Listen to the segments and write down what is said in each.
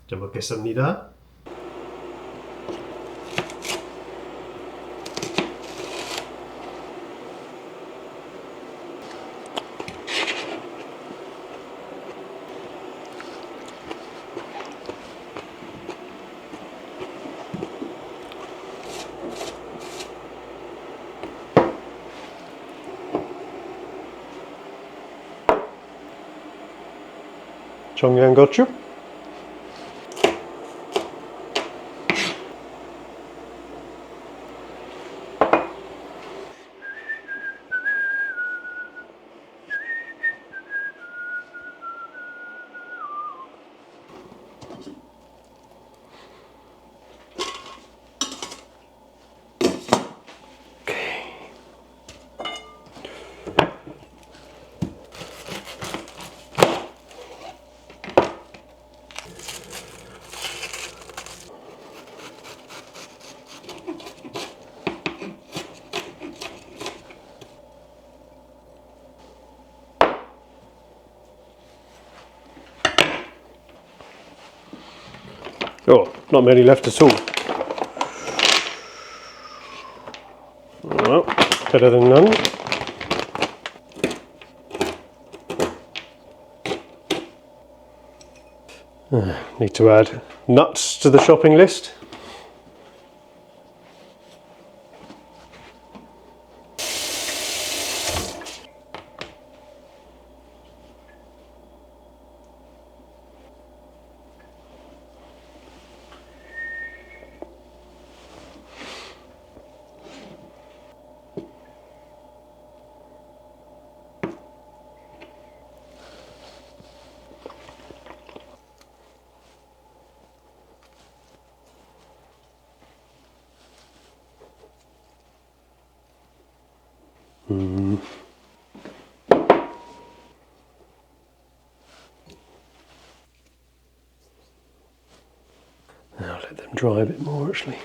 잘 먹겠습니다. 청양고추, oh, not many left at all. Well, better than none. Need to add nuts to the shopping list. Now let them dry a bit more actually.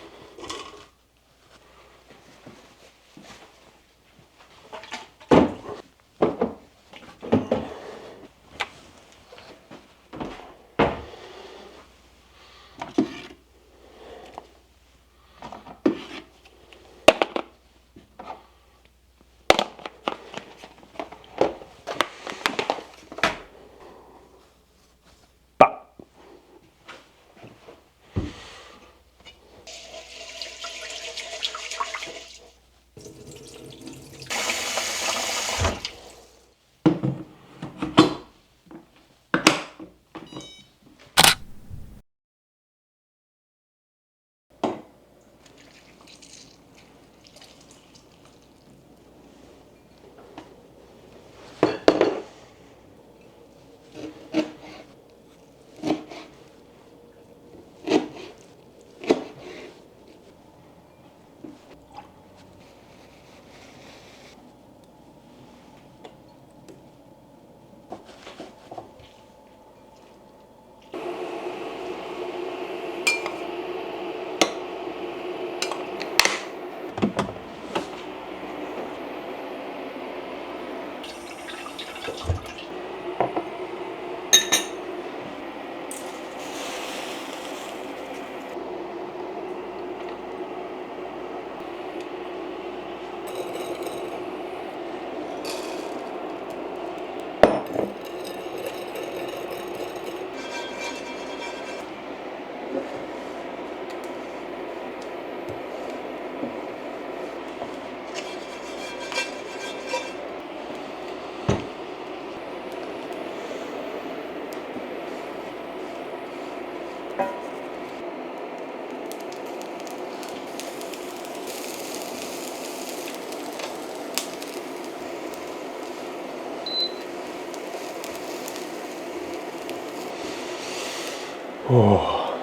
Oh,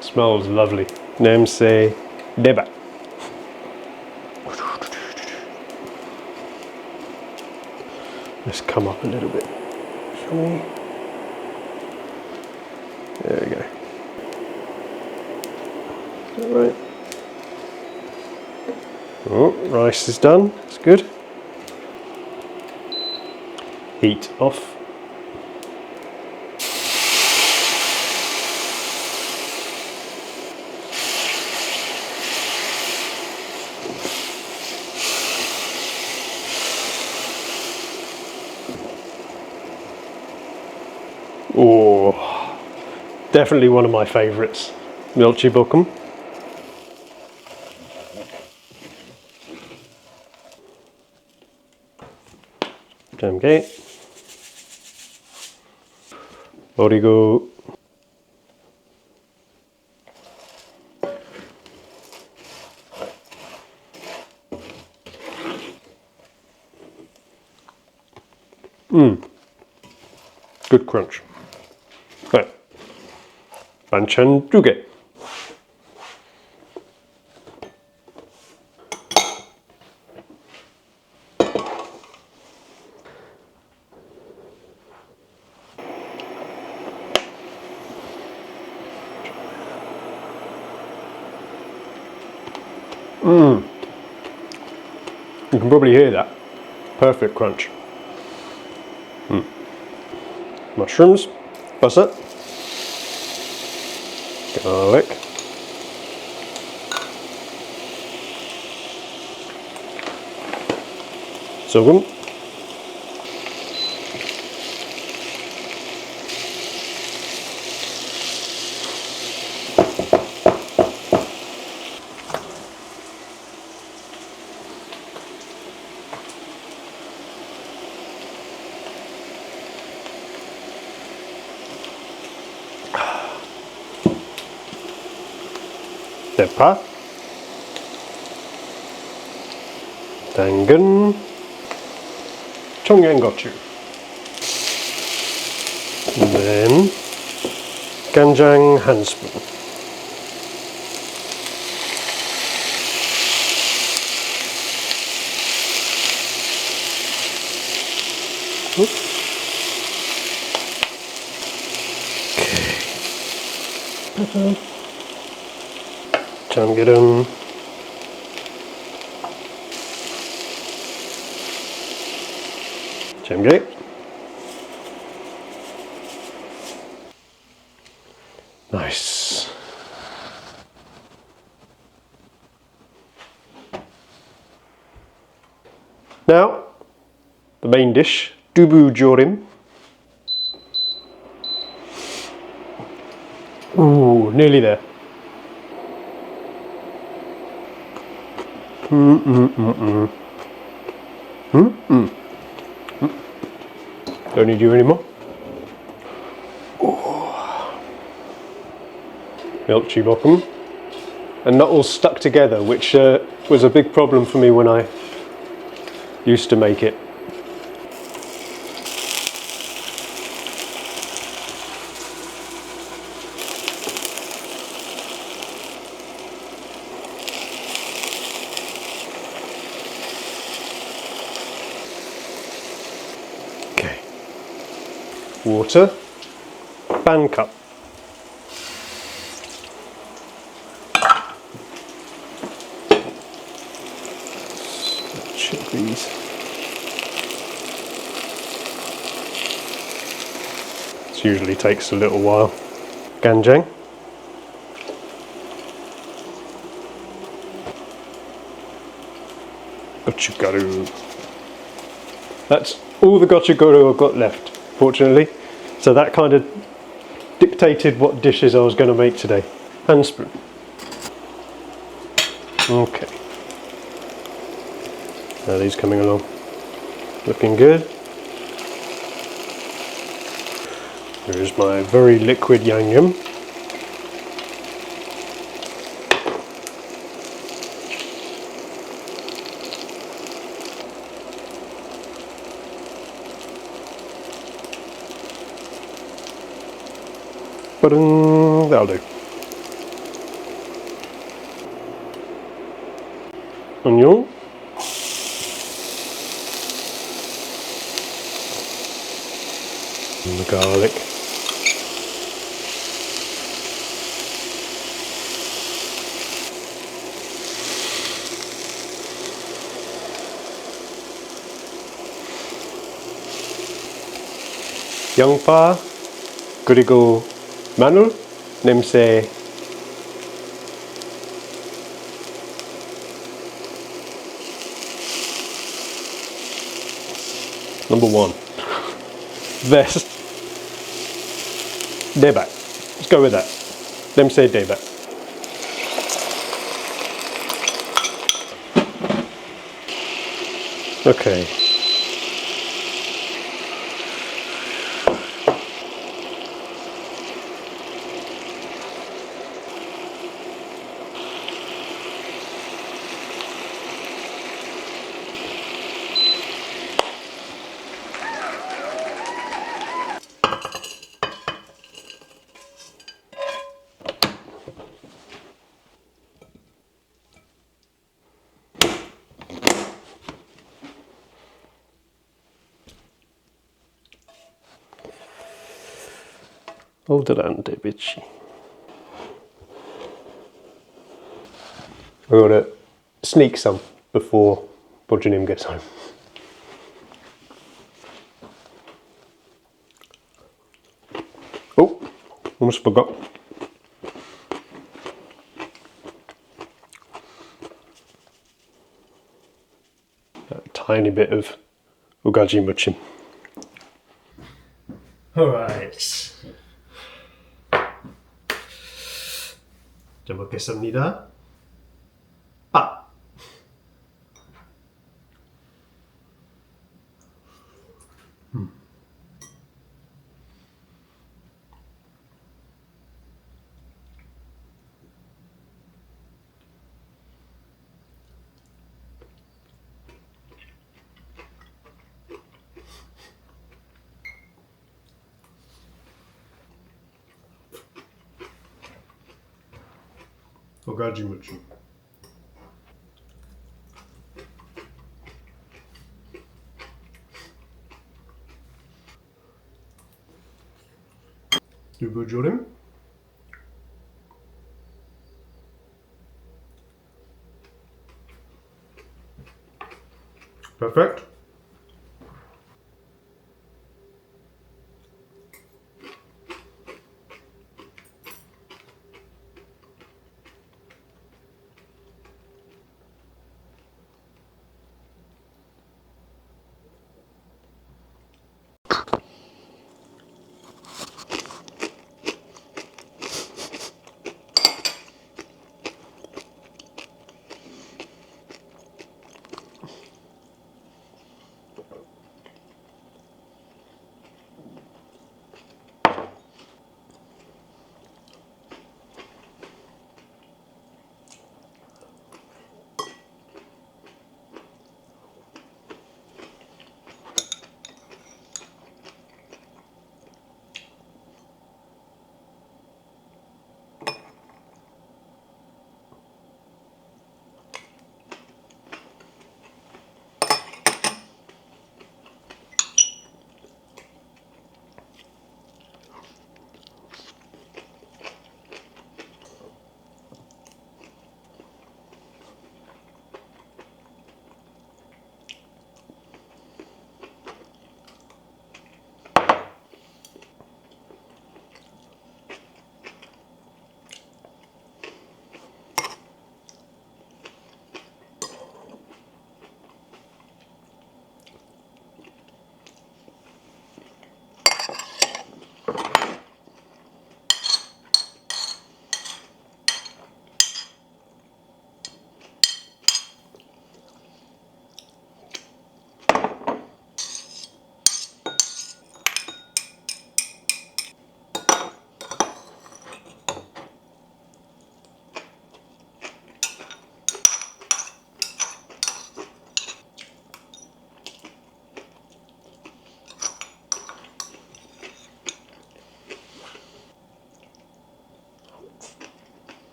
smells lovely. Nemse deba. Let's come up a little bit, shall we? There we go. Is that right? Oh, rice is done. It's good. Heat off. Oh, definitely one of my favourites. Milchi Bukum. Okay. Origo. Good crunch. Right. Banchan Juge. You can probably hear that. Perfect crunch. Mushrooms, butter, garlic, sorghum, Tepa, Dangan, Chongyangochu. And then Ganjang Handspoon. Okay. Changirum. Chemgate. Nice. Now, the main dish, Dubu Jorim. Ooh, nearly there. Don't need you anymore. Milchi Bokum. And not all stuck together, which was a big problem for me when I used to make it. Okay. Water. Ban cup. Chilies. This usually takes a little while. Ganjang. Gochugaru. That's all the gochugaru I've got left, fortunately. So that kind of dictated what dishes I was going to make today. Handspoon. Okay. Now these coming along. Looking good. Here's my very liquid yang yum. That'll do. Onion. And the garlic. 양파 그리고 마늘 냄새. Number one. Best. Debak. Let's go with that. Them say debak. Okay. Olderande bitchy. We're gonna sneak some before Bodjanim gets home. Oh, almost forgot. A tiny bit of ugaji muchim. Alright. 잘 먹겠습니다. 아! 우가지 무침. 두부조림.